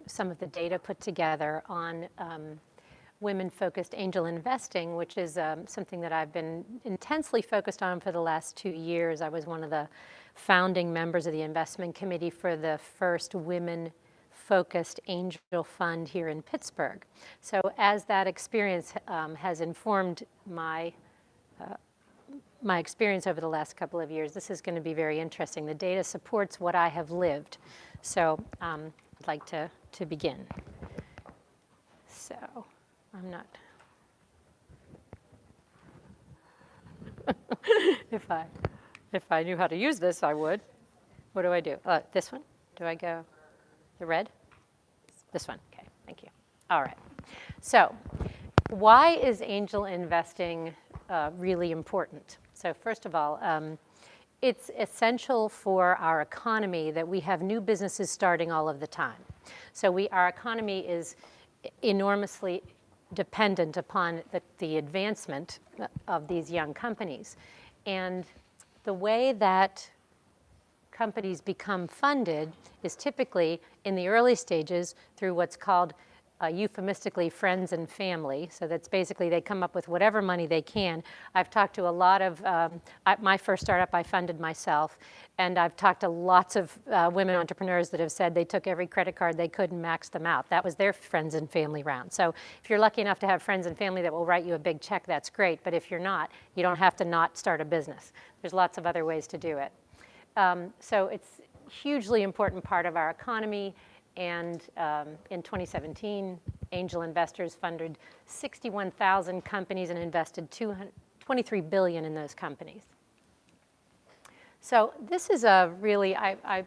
some of the data put together on women-focused angel investing, which is something that I've been intensely focused on for the last 2 years. I was one of the founding members of the investment committee for the first women-focused angel fund here in Pittsburgh. So as that experience has informed my experience over the last couple of years, this is going to be very interesting. The data supports what I have lived. So I'd like to begin. So I'm not, if I knew how to use this, I would. What do I do? This one? Do I go the red? This one, okay, thank you. All right, so why is angel investing really important? So first of all, it's essential for our economy that we have new businesses starting all of the time. So our economy is enormously dependent upon the advancement of these young companies. And the way that companies become funded is typically in the early stages through what's called euphemistically friends and family. So that's basically they come up with whatever money they can. I've talked to a lot of, my first startup I funded myself, and I've talked to lots of women entrepreneurs that have said they took every credit card they could and maxed them out. That was their friends and family round. So if you're lucky enough to have friends and family that will write you a big check, that's great. But if you're not, you don't have to not start a business. There's lots of other ways to do it. So it's a hugely important part of our economy. And in 2017, angel investors funded 61,000 companies and invested $23 billion in those companies. So this is a really, I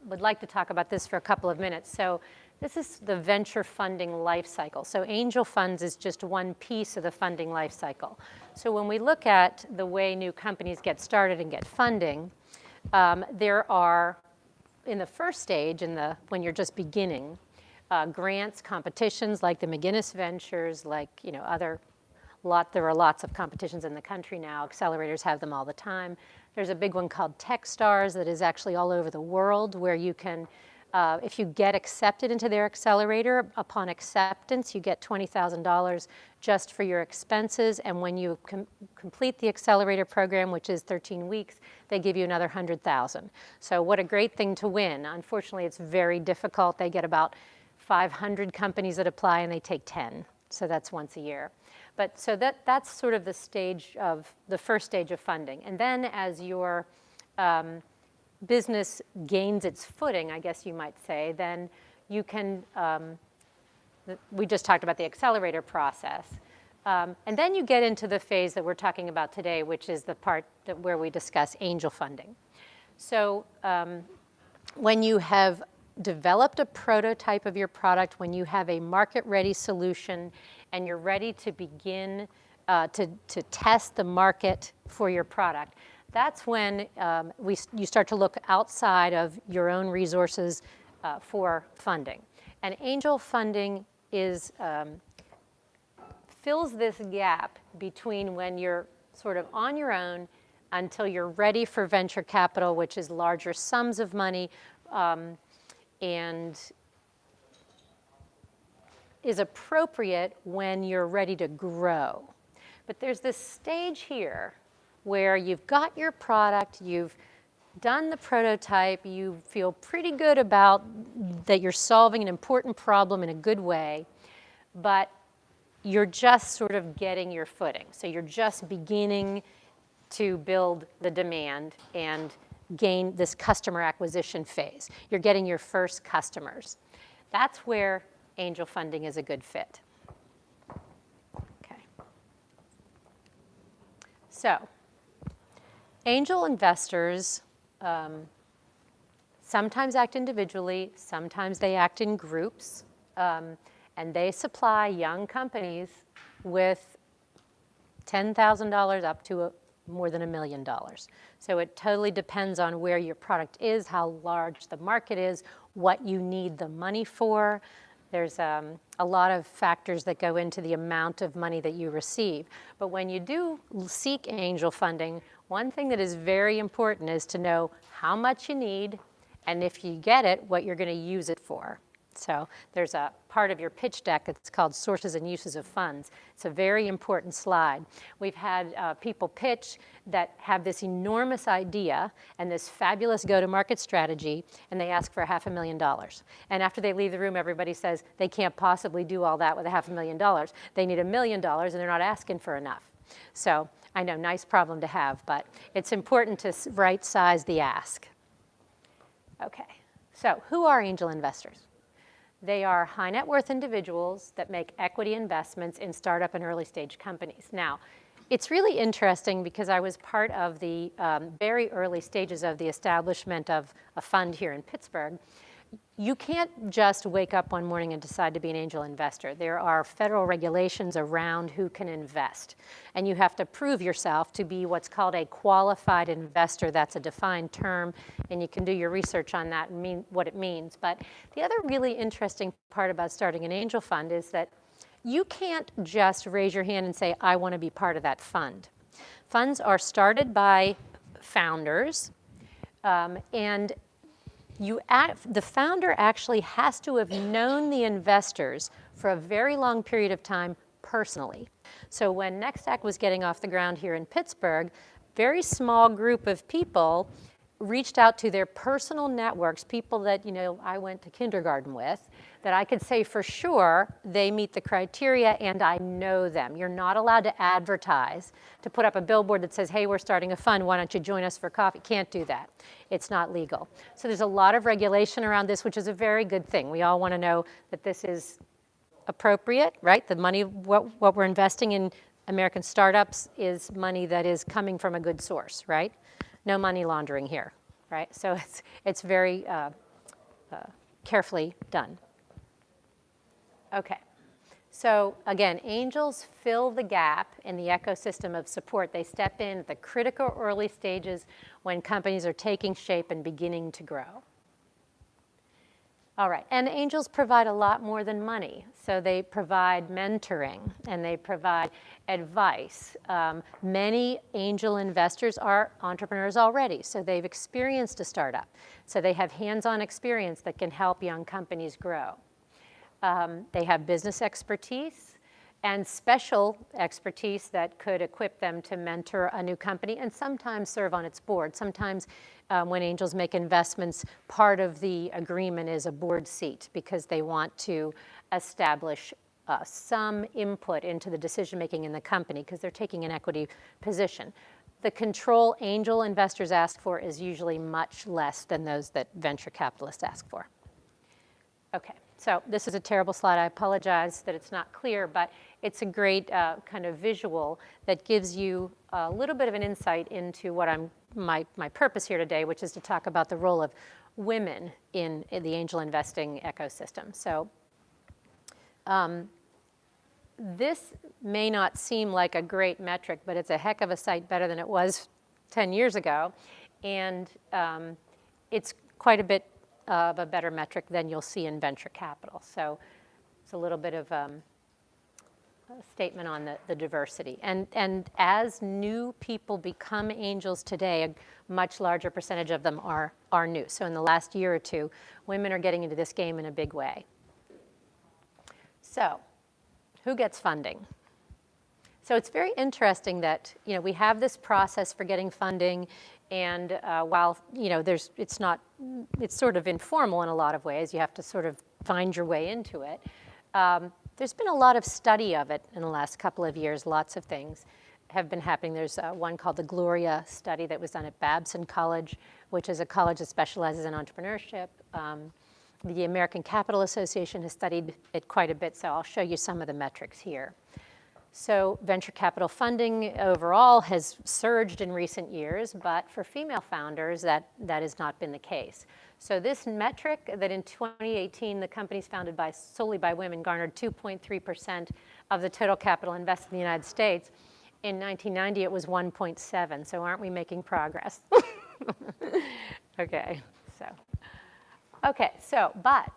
would like to talk about this for a couple of minutes. So this is the venture funding life cycle. So angel funds is just one piece of the funding life cycle. So when we look at the way new companies get started and get funding, there are, in the first stage, when you're just beginning, grants, competitions like the McGinnis Ventures, like there are lots of competitions in the country now. Accelerators have them all the time. There's a big one called Techstars that is actually all over the world, where you can, if you get accepted into their accelerator, upon acceptance, you get $20,000 just for your expenses. And when you complete the accelerator program, which is 13 weeks, they give you another $100,000. So what a great thing to win. Unfortunately, it's very difficult. They get about 500 companies that apply, and they take 10. So that's once a year. But so that's sort of the first stage of funding. And then as your business gains its footing, I guess you might say, then you can, we just talked about the accelerator process. And then you get into the phase that we're talking about today, which is the part where we discuss angel funding. So when you have developed a prototype of your product, when you have a market-ready solution, and you're ready to begin to test the market for your product, that's when you start to look outside of your own resources for funding. And angel funding fills this gap between when you're sort of on your own until you're ready for venture capital, which is larger sums of money, and is appropriate when you're ready to grow. But there's this stage here where you've got your product, you've done the prototype, you feel pretty good about that you're solving an important problem in a good way, but you're just sort of getting your footing. So you're just beginning to build the demand and gain this customer acquisition phase. You're getting your first customers. That's where angel funding is a good fit. Okay. So angel investors sometimes act individually, sometimes they act in groups, and they supply young companies with $10,000 up to more than $1 million. So it totally depends on where your product is, how large the market is, what you need the money for. There's a lot of factors that go into the amount of money that you receive. But when you do seek angel funding, one thing that is very important is to know how much you need, and if you get it, what you're going to use it for. So there's a part of your pitch deck that's called Sources and Uses of Funds. It's a very important slide. We've had people pitch that have this enormous idea and this fabulous go-to-market strategy, and they ask for $500,000. And after they leave the room, everybody says they can't possibly do all that with $500,000. They need $1 million, and they're not asking for enough. So I know, nice problem to have, but it's important to right-size the ask. Okay, so who are angel investors? They are high net worth individuals that make equity investments in startup and early stage companies. Now, it's really interesting because I was part of the very early stages of the establishment of a fund here in Pittsburgh. You can't just wake up one morning and decide to be an angel investor. There are federal regulations around who can invest. And you have to prove yourself to be what's called a qualified investor. That's a defined term, and you can do your research on that and mean what it means. But the other really interesting part about starting an angel fund is that you can't just raise your hand and say, I want to be part of that fund. Funds are started by founders, and the founder actually has to have known the investors for a very long period of time personally. So when NextAct was getting off the ground here in Pittsburgh, very small group of people reached out to their personal networks, people that I went to kindergarten with, that I could say for sure they meet the criteria and I know them. You're not allowed to advertise, to put up a billboard that says, hey, we're starting a fund, why don't you join us for coffee? Can't do that. It's not legal. So there's a lot of regulation around this, which is a very good thing. We all want to know that this is appropriate, right? The money, what we're investing in American startups is money that is coming from a good source, right? No money laundering here, right? So it's very carefully done. Okay, so again, angels fill the gap in the ecosystem of support. They step in at the critical early stages when companies are taking shape and beginning to grow. All right, and angels provide a lot more than money. So they provide mentoring and they provide advice. Many angel investors are entrepreneurs already, so they've experienced a startup. So they have hands-on experience that can help young companies grow. They have business expertise and special expertise that could equip them to mentor a new company and sometimes serve on its board. Sometimes when angels make investments, part of the agreement is a board seat because they want to establish some input into the decision-making in the company because they're taking an equity position. The control angel investors ask for is usually much less than those that venture capitalists ask for. Okay. So this is a terrible slide. I apologize that it's not clear, but it's a great kind of visual that gives you a little bit of an insight into what my purpose here today, which is to talk about the role of women in the angel investing ecosystem. So this may not seem like a great metric, but it's a heck of a sight better than it was 10 years ago. And it's quite a bit of a better metric than you'll see in venture capital. So it's a little bit of a statement on the diversity. And as new people become angels today, a much larger percentage of them are new. So in the last year or two, women are getting into this game in a big way. So who gets funding? So it's very interesting that we have this process for getting funding, and while it's sort of informal in a lot of ways. You have to sort of find your way into it. There's been a lot of study of it in the last couple of years. Lots of things have been happening. There's one called the Gloria study that was done at Babson College, which is a college that specializes in entrepreneurship. The American Capital Association has studied it quite a bit, so I'll show you some of the metrics here. So venture capital funding overall has surged in recent years, but for female founders, that has not been the case. So this metric that in 2018, the companies founded solely by women garnered 2.3% of the total capital invested in the United States. In 1990, it was 1.7, so aren't we making progress? But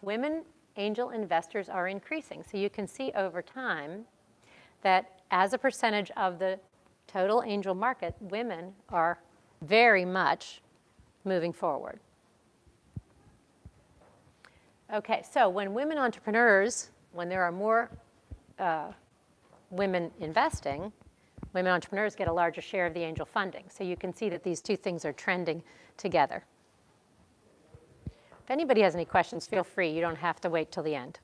women angel investors are increasing. So you can see over time that as a percentage of the total angel market, women are very much moving forward. Okay, so when women entrepreneurs, when there are more women investing, women entrepreneurs get a larger share of the angel funding. So you can see that these two things are trending together. If anybody has any questions, feel free. You don't have to wait till the end.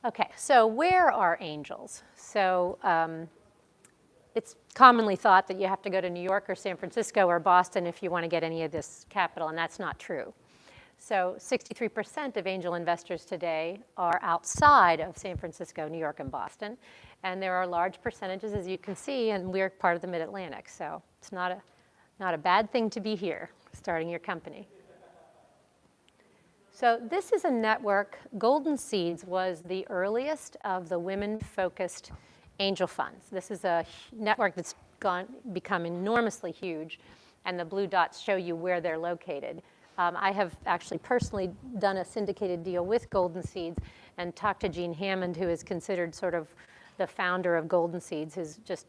Okay, so where are angels? So it's commonly thought that you have to go to New York or San Francisco or Boston if you want to get any of this capital, and that's not true. So 63% of angel investors today are outside of San Francisco, New York, and Boston. And there are large percentages, as you can see, and we're part of the Mid-Atlantic. So it's not a bad thing to be here, starting your company. So this is a network. Golden Seeds was the earliest of the women-focused angel funds. This is a network that's become enormously huge, and the blue dots show you where they're located. I have actually personally done a syndicated deal with Golden Seeds and talked to Jean Hammond, who is considered sort of the founder of Golden Seeds, who's just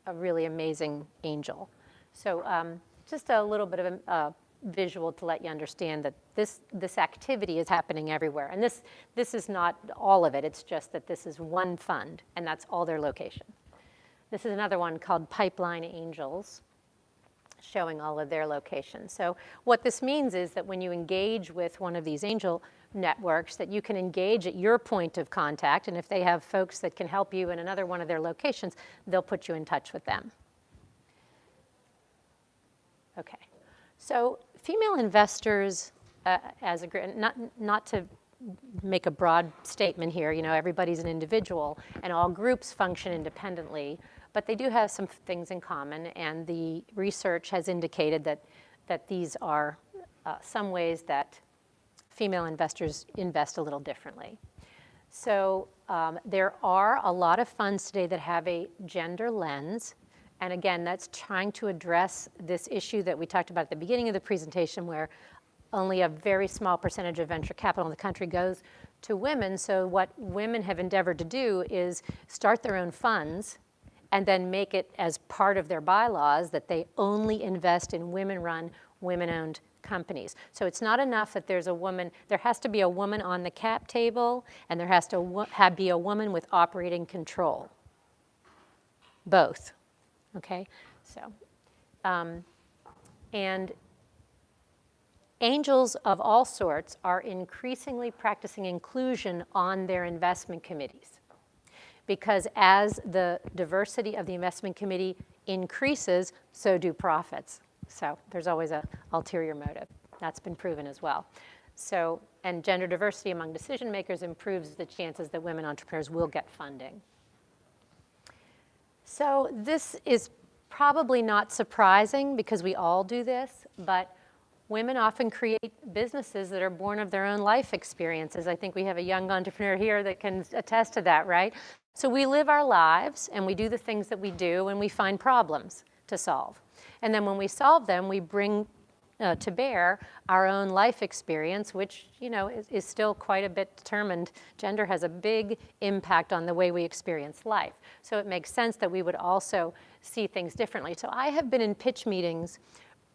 a really amazing angel. So just a little bit of a visual to let you understand that this activity is happening everywhere. And this is not all of it. It's just that this is one fund, and that's all their location. This is another one called Pipeline Angels, showing all of their locations. So what this means is that when you engage with one of these angel networks, that you can engage at your point of contact, and if they have folks that can help you in another one of their locations, they'll put you in touch with them. Okay, so female investors, not to make a broad statement here, you know, everybody's an individual, and all groups function independently, but they do have some things in common, and the research has indicated that these are some ways that female investors invest a little differently. So there are a lot of funds today that have a gender lens, and again, that's trying to address this issue that we talked about at the beginning of the presentation, where only a very small percentage of venture capital in the country goes to women. So what women have endeavored to do is start their own funds and then make it as part of their bylaws that they only invest in women-run, women-owned companies. So it's not enough that there's a woman, there has to be a woman on the cap table, and there has to be a woman with operating control. Both, okay? So, and angels of all sorts are increasingly practicing inclusion on their investment committees, because as the diversity of the investment committee increases, so do profits. So there's always an ulterior motive. That's been proven as well. So, and gender diversity among decision makers improves the chances that women entrepreneurs will get funding. So this is probably not surprising because we all do this, but women often create businesses that are born of their own life experiences. I think we have a young entrepreneur here that can attest to that, right? So we live our lives and we do the things that we do and we find problems to solve. And then when we solve them, we bring to bear our own life experience, which, you know, is still quite a bit determined. Gender has a big impact on the way we experience life. So it makes sense that we would also see things differently. So I have been in pitch meetings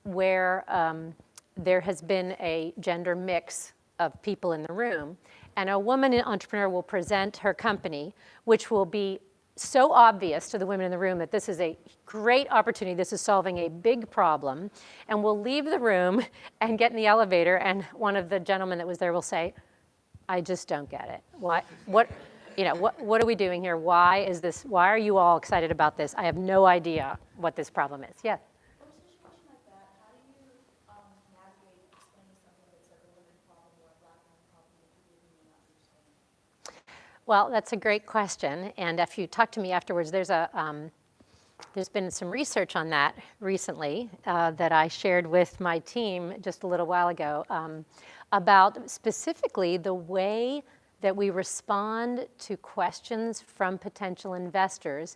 where there has been a gender mix of people in the room, and a woman entrepreneur will present her company, which will be so obvious to the women in the room that this is a great opportunity, this is solving a big problem, and we'll leave the room and get in the elevator, and one of the gentlemen that was there will say, I just don't get it. What are we doing here? Why are you all excited about this? I have no idea what this problem is. Yeah. Well, that's a great question, and if you talk to me afterwards, there's been some research on that recently that I shared with my team just a little while ago about specifically the way that we respond to questions from potential investors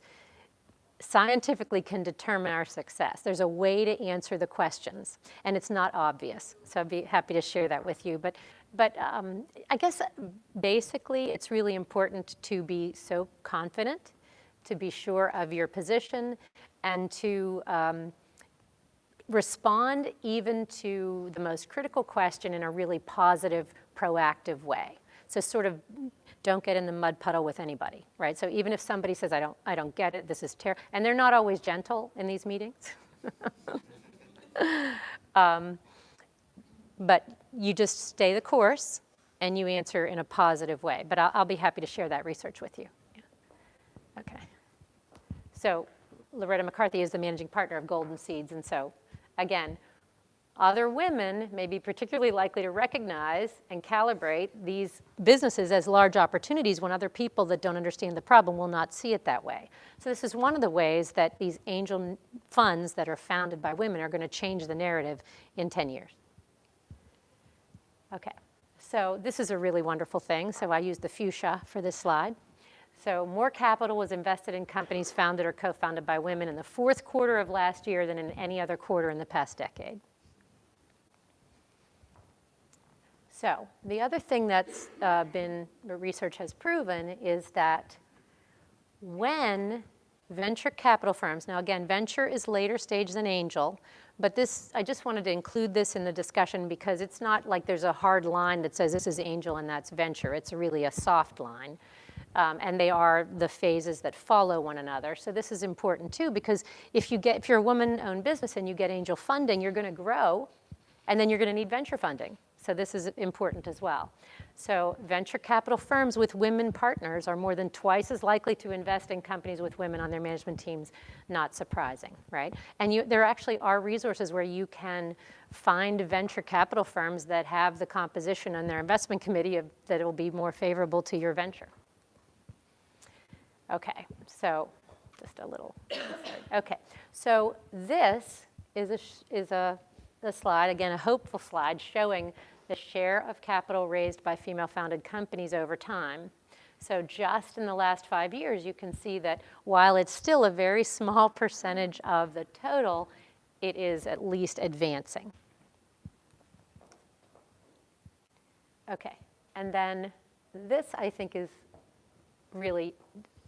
scientifically can determine our success. There's a way to answer the questions, and it's not obvious, so I'd be happy to share that with you. But I guess basically it's really important to be so confident, to be sure of your position, and to respond even to the most critical question in a really positive, proactive way. So sort of don't get in the mud puddle with anybody, right? So even if somebody says, I don't get it, this is terrible, and they're not always gentle in these meetings. But you just stay the course and you answer in a positive way. But I'll be happy to share that research with you. Yeah. Okay. So Loretta McCarthy is the managing partner of Golden Seeds. And so, again, other women may be particularly likely to recognize and calibrate these businesses as large opportunities when other people that don't understand the problem will not see it that way. So this is one of the ways that these angel funds that are founded by women are going to change the narrative in 10 years. Okay, so this is a really wonderful thing. So I used the fuchsia for this slide. So more capital was invested in companies founded or co-founded by women in the fourth quarter of last year than in any other quarter in the past decade. So the other thing that's been, the research has proven, is that when venture capital firms, now again, venture is later stage than angel, but this, I just wanted to include this in the discussion because it's not like there's a hard line that says this is angel and that's venture. It's really a soft line. And they are the phases that follow one another. So this is important too, because if you're a woman-owned business and you get angel funding, you're going to grow, and then you're going to need venture funding. So this is important as well. So venture capital firms with women partners are more than twice as likely to invest in companies with women on their management teams. Not surprising, right? And there actually are resources where you can find venture capital firms that have the composition on their investment committee that will be more favorable to your venture. Okay, so just a little. Okay, so this is a slide, again, a hopeful slide showing the share of capital raised by female-founded companies over time. So just in the last 5 years, you can see that while it's still a very small percentage of the total, it is at least advancing. Okay, and then this, I think, is really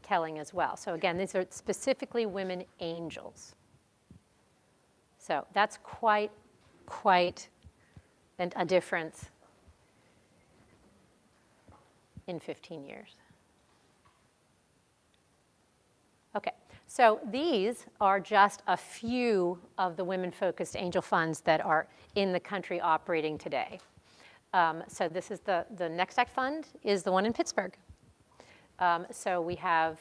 telling as well. So again, these are specifically women angels. So that's quite a difference in 15 years. Okay, so these are just a few of the women-focused angel funds that are in the country operating today. So this is the Next Act Fund is the one in Pittsburgh. So we have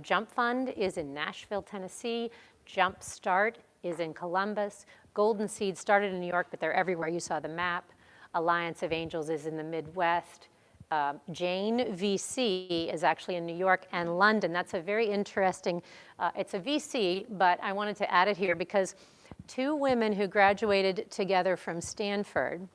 Jump Fund is in Nashville, Tennessee. Jump Start is in Columbus. Golden Seed started in New York, but they're everywhere. You saw the map. Alliance of Angels is in the Midwest. Jane VC is actually in New York and London. That's a very interesting, it's a VC, but I wanted to add it here because two women who graduated together from Stanford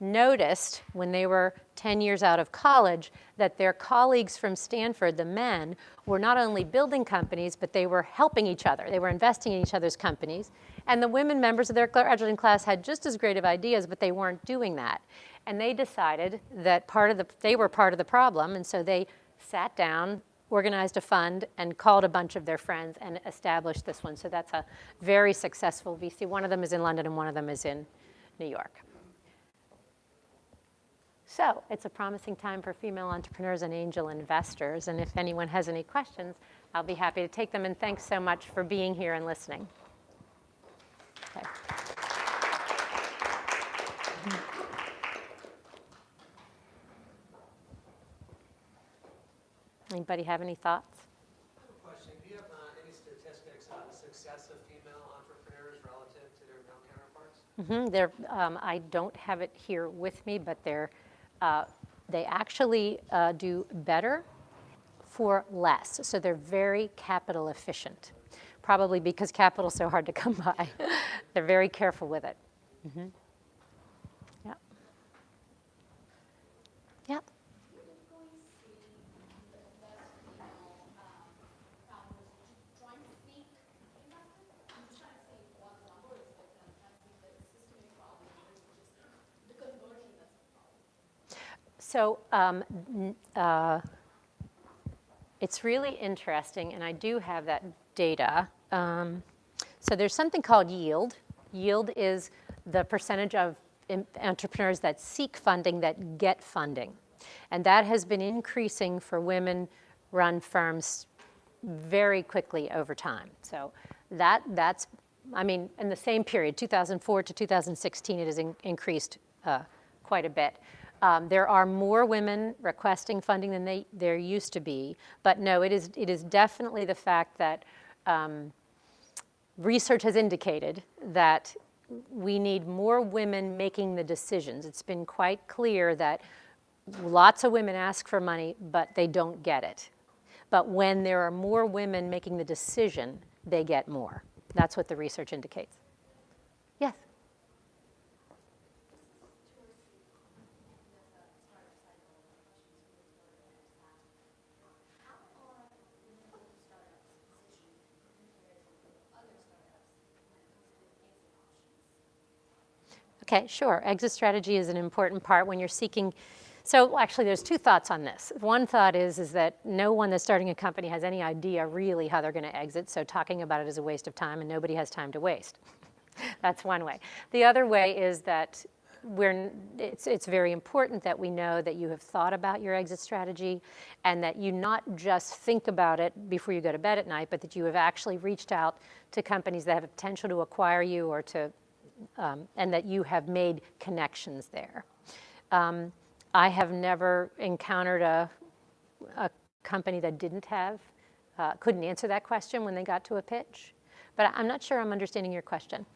noticed when they were 10 years out of college that their colleagues from Stanford, the men, were not only building companies, but they were helping each other. They were investing in each other's companies. And the women members of their graduating class had just as great of ideas, but they weren't doing that. And they decided that they were part of the problem, and so they sat down, organized a fund, and called a bunch of their friends and established this one. So that's a very successful VC. One of them is in London and one of them is in New York. So it's a promising time for female entrepreneurs and angel investors. And if anyone has any questions, I'll be happy to take them. And thanks so much for being here and listening. Okay. Anybody have any thoughts? I have a question. Do you have any statistics on the success of female entrepreneurs relative to their male counterparts? I don't have it here with me, but they actually do better for less. So they're very capital efficient, probably because capital is so hard to come by. They're very careful with it. Mm-hmm. Yeah. Yeah. So it's really interesting, and I do have that data. So there's something called yield, Yield is the percentage of entrepreneurs that seek funding that get funding. And that has been increasing for women-run firms very quickly over time. So that's, I mean, in the same period, 2004 to 2016, it has increased quite a bit. There are more women requesting funding than there used to be, but no, it is definitely the fact that research has indicated that we need more women making the decisions. It's been quite clear that lots of women ask for money, but they don't get it. But when there are more women making the decision, they get more. That's what the research indicates. Yes? Okay, sure. Exit strategy is an important part when you're seeking. So actually, there's two thoughts on this. One thought is that no one that's starting a company has any idea really how they're going to exit, so talking about it is a waste of time, and nobody has time to waste. That's one way. The other way is that it's very important that we know that you have thought about your exit strategy and that you not just think about it before you go to bed at night, but that you have actually reached out to companies that have a potential to acquire you or to and that you have made connections there. I have never encountered a company that couldn't answer that question when they got to a pitch. But I'm not sure I'm understanding your question.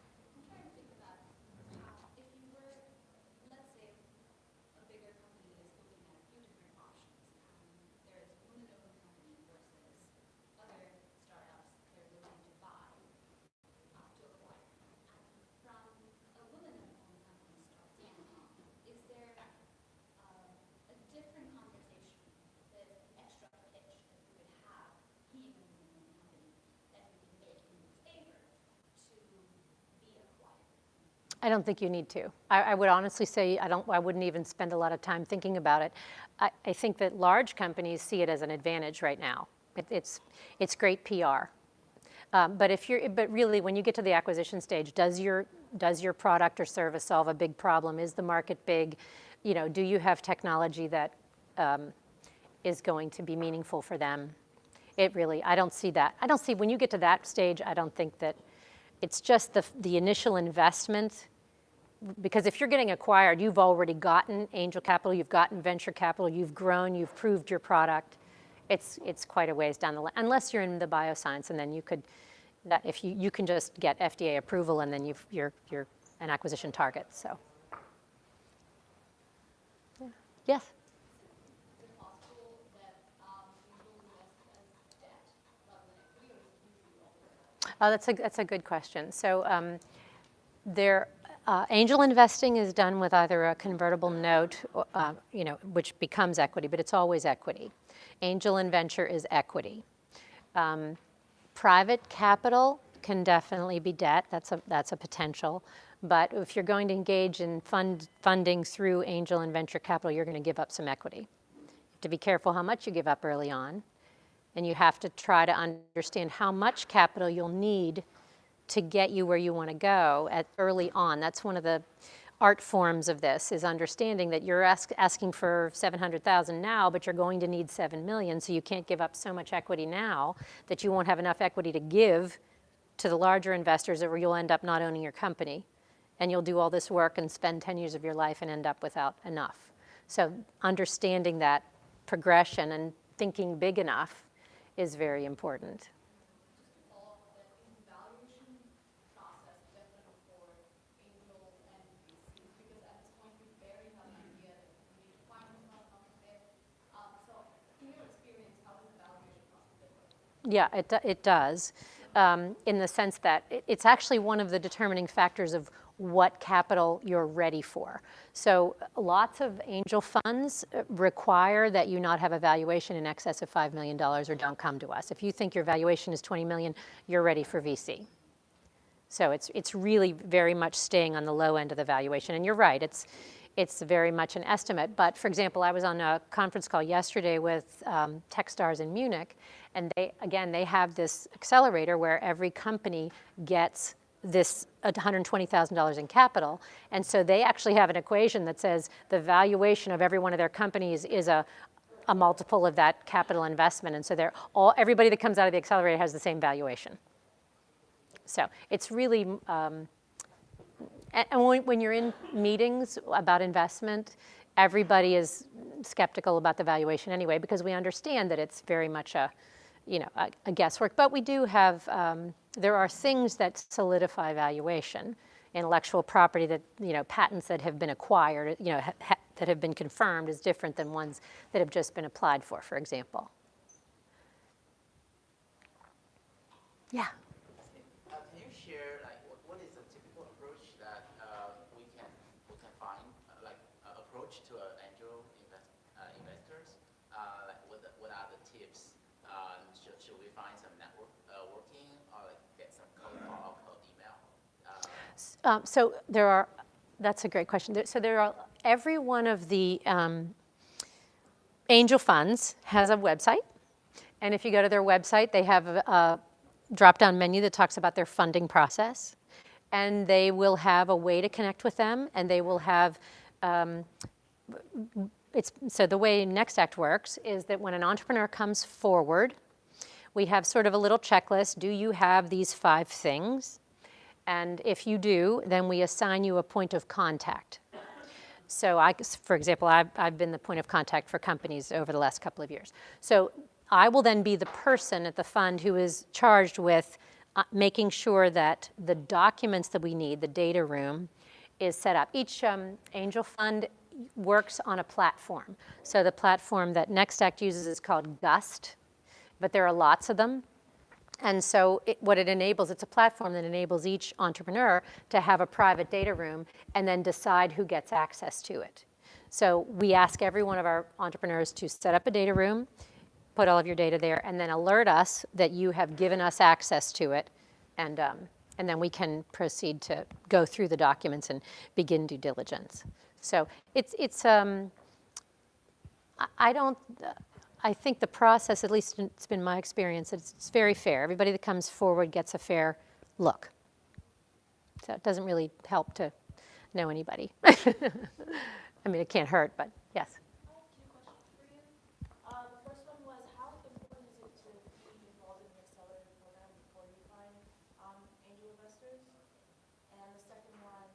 I don't think you need to. I would honestly say I wouldn't even spend a lot of time thinking about it. I think that large companies see it as an advantage right now. It's great PR. But really, when you get to the acquisition stage, does your product or service solve a big problem? Is the market big? You know, do you have technology that is going to be meaningful for them? I don't see that. When you get to that stage, I don't think that. It's just the initial investment, because if you're getting acquired, you've already gotten angel capital, you've gotten venture capital, you've grown, you've proved your product. It's quite a ways down the line, unless you're in the bioscience, and then you could, if you can just get FDA approval, and then you're an acquisition target. So, yeah. Yes. Oh, that's a good question. So angel investing is done with either a convertible note, which becomes equity, but it's always equity. Angel and venture is equity. Private capital can definitely be debt. That's a potential. But if you're going to engage in funding through angel and venture capital, you're going to give up some equity. You have to be careful how much you give up early on. And you have to try to understand how much capital you'll need to get you where you want to go early on. That's one of the art forms of this, is understanding that you're asking for $700,000 now, but you're going to need $7 million, so you can't give up so much equity now that you won't have enough equity to give to the larger investors, or you'll end up not owning your company. And you'll do all this work and spend 10 years of your life and end up without enough. So understanding that progression and thinking big enough is very important. Yeah, it does, in the sense that it's actually one of the determining factors of what capital you're ready for. So lots of angel funds require that you not have a valuation in excess of $5 million or don't come to us. If you think your valuation is $20 million, you're ready for VC. So it's really very much staying on the low end of the valuation. And you're right, it's very much an estimate. But for example, I was on a conference call yesterday with Techstars in Munich, and they have this accelerator where every company gets this $120,000 in capital. And so they actually have an equation that says the valuation of every one of their companies is a multiple of that capital investment. And so everybody that comes out of the accelerator has the same valuation. So it's really, and when you're in meetings about investment, everybody is skeptical about the valuation anyway, because we understand that it's very much a guesswork. But we do have, there are things that solidify valuation. Intellectual property that, patents that have been acquired, that have been confirmed is different than ones that have just been applied for example. Yeah. Can you share what is a typical approach that we can find approach to angel investors? What are the tips? Should we find some working or get some cold call or cold email? So that's a great question. So every one of the angel funds has a website. And if you go to their website, they have a drop-down menu that talks about their funding process. And they will have a way to connect with them. And they will have, so the way NextAct works is that when an entrepreneur comes forward, we have sort of a little checklist. Do you have these 5 things? And if you do, then we assign you a point of contact. So for example, I've been the point of contact for companies over the last couple of years. So I will then be the person at the fund who is charged with making sure that the documents that we need, the data room, is set up. Each angel fund works on a platform. So the platform that NextAct uses is called Gust, but there are lots of them. And so what it enables, it's a platform that enables each entrepreneur to have a private data room and then decide who gets access to it. So we ask every one of our entrepreneurs to set up a data room, put all of your data there, and then alert us that you have given us access to it. And then we can proceed to go through the documents and begin due diligence. So I think the process, at least it's been my experience, it's very fair. Everybody that comes forward gets a fair look. So it doesn't really help to know anybody. I mean, it can't hurt, but yes. I have 2 questions for you. The first one was, how important is it to be involved in the accelerator program before you find angel investors? And the second one,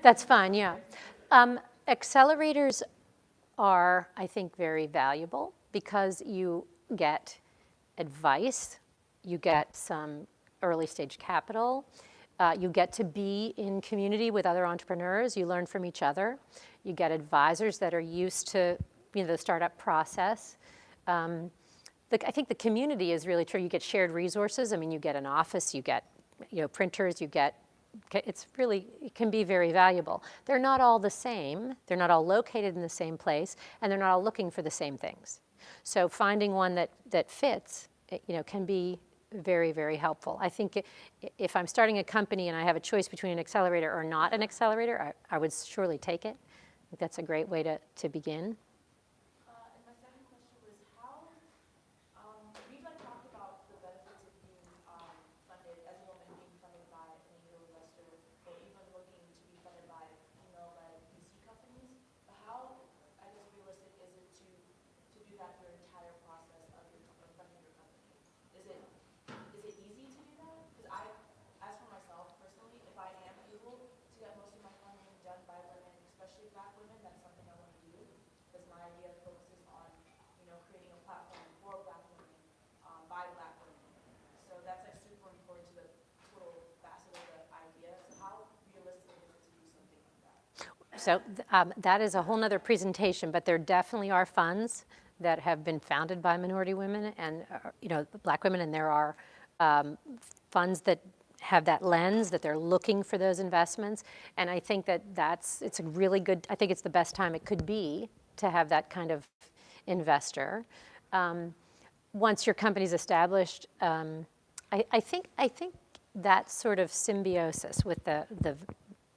That's fine, yeah. Accelerators are, I think, very valuable because you get advice, you get some early stage capital, you get to be in community with other entrepreneurs, you learn from each other, you get advisors that are used to the startup process. I think the community is really true. You get shared resources. I mean, you get an office, you get printers, you get it can be very valuable. They're not all the same. They're not all located in the same place, and they're not all looking for the same things. So finding one that fits, can be very, very helpful. I think if I'm starting a company and I have a choice between an accelerator or not an accelerator, I would surely take it. I think that's a great way to begin. And my second question was, how, we've talked about the benefits of being funded, as a woman being funded by an angel investor, or even looking to be funded by female-led VC companies. But how, I guess, realistic is it to do that your entire process of funding your company? Is it easy to do that? Because as for myself personally, if I am able to get most of my funding done by women, especially Black women, that's something I want to do. Because my idea focuses on, creating a platform for Black women, by Black women. So that's super important to the total facet of the idea. So how realistic is it to do something like that? So that is a whole nother presentation, but there definitely are funds that have been founded by minority women and Black women, and there are funds that have that lens, that they're looking for those investments. And I think it's a really good, I think it's the best time it could be to have that kind of investor. Once your company's established, I think that sort of symbiosis with the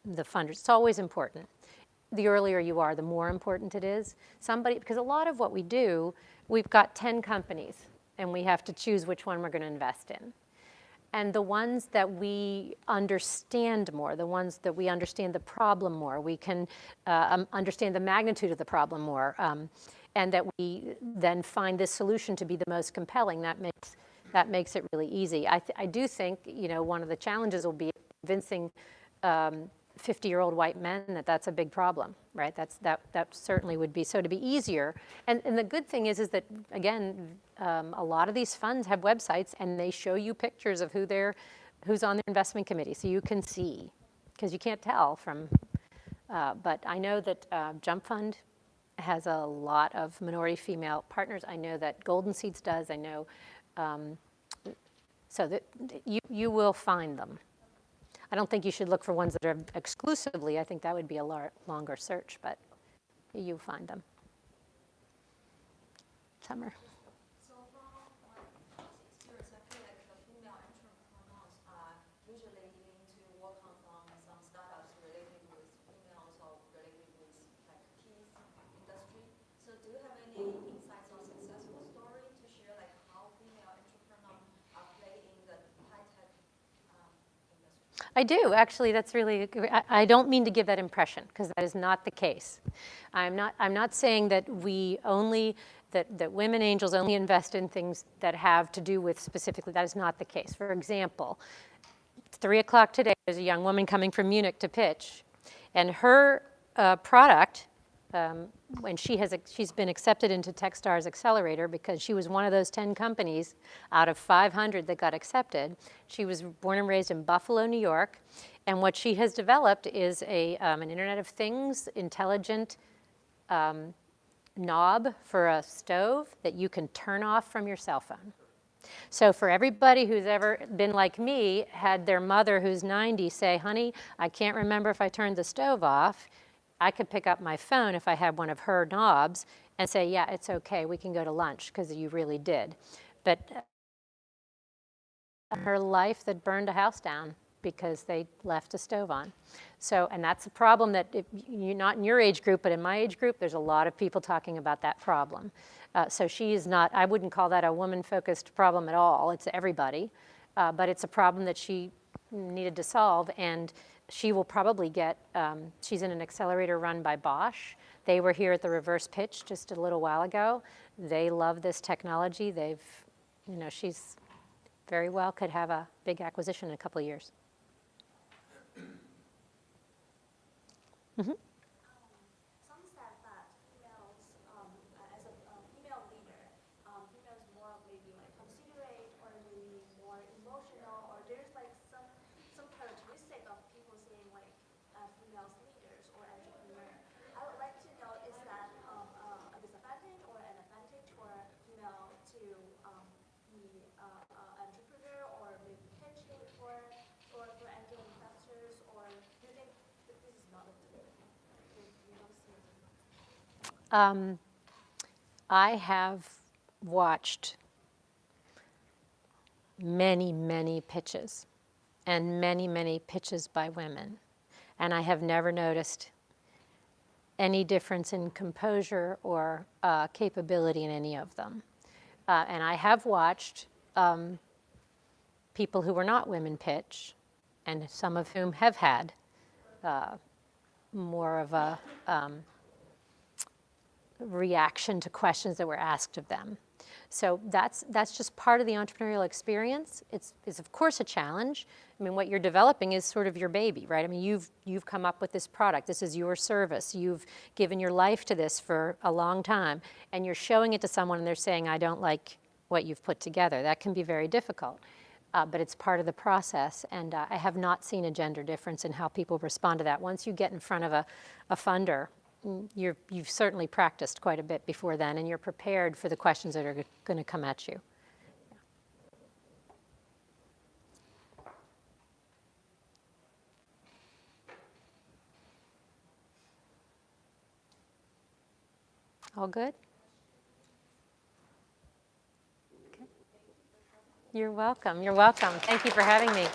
funders, it's always important. The earlier you are, the more important it is. Because a lot of what we do, we've got 10 companies, and we have to choose which one we're going to invest in. And the ones that we understand more, the ones that we understand the problem more, we can understand the magnitude of the problem more, and that we then find this solution to be the most compelling. That makes it really easy. I do think, one of the challenges will be convincing 50-year-old white men that that's a big problem, right? That certainly would be. So to be easier, and the good thing is that, again, a lot of these funds have websites, and they show you pictures of who's on their investment committee, so you can see, because you can't tell from, but I know that Jump Fund has a lot of minority female partners. I know that Golden Seeds does. I know, so that you will find them. I don't think you should look for ones that are exclusively. I think that would be a longer search, but you find them. Summer. So from my experience, I feel like the female entrepreneurs are usually willing to work on some startups related with females or related with like kids industry. So do you have any insights or successful story to share, like how female entrepreneurs are playing in the high-tech industry? I do, actually. That's really, I don't mean to give that impression, because that is not the case. I'm not saying that that women angels only invest in things that have to do with specifically, that is not the case. For example, 3 o'clock today, there's a young woman coming from Munich to pitch, and her product, when she's been accepted into Techstars Accelerator because she was one of those 10 companies out of 500 that got accepted. She was born and raised in Buffalo, New York, and what she has developed is an Internet of Things intelligent knob for a stove that you can turn off from your cell phone. So for everybody who's ever been like me, had their mother who's 90 say, honey, I can't remember if I turned the stove off, I could pick up my phone if I had one of her knobs and say, yeah, it's okay, we can go to lunch, because you really did. But her life that burned a house down because they left a stove on. So, and that's a problem that, if you're not in your age group, but in my age group, there's a lot of people talking about that problem. So she is not, I wouldn't call that a woman-focused problem at all. It's everybody. But it's a problem that she needed to solve, and she will probably get, she's in an accelerator run by Bosch. They were here at the reverse pitch just a little while ago. They love this technology. She's very well could have a big acquisition in a couple of years. Mm-hmm. Some said that females, as a female leader, females more maybe like considerate or maybe more emotional, or there's like some characteristic of people saying like females leaders or entrepreneur. I would like to know, is that a disadvantage or an advantage for a female to be entrepreneur or maybe pitching for angel investors, or do you think that this is not a I have watched many, many pitches, and many, many pitches by women, and I have never noticed any difference in composure or capability in any of them. And I have watched people who were not women pitch, and some of whom have had more of a reaction to questions that were asked of them. So that's just part of the entrepreneurial experience. It's of course a challenge. I mean, what you're developing is sort of your baby, right? I mean, you've come up with this product. This is your service. You've given your life to this for a long time, and you're showing it to someone, and they're saying, I don't like what you've put together. That can be very difficult, but it's part of the process, and I have not seen a gender difference in how people respond to that. Once you get in front of a funder, you've certainly practiced quite a bit before then, and you're prepared for the questions that are going to come at you. All good? Okay. You're welcome. You're welcome. Thank you for having me.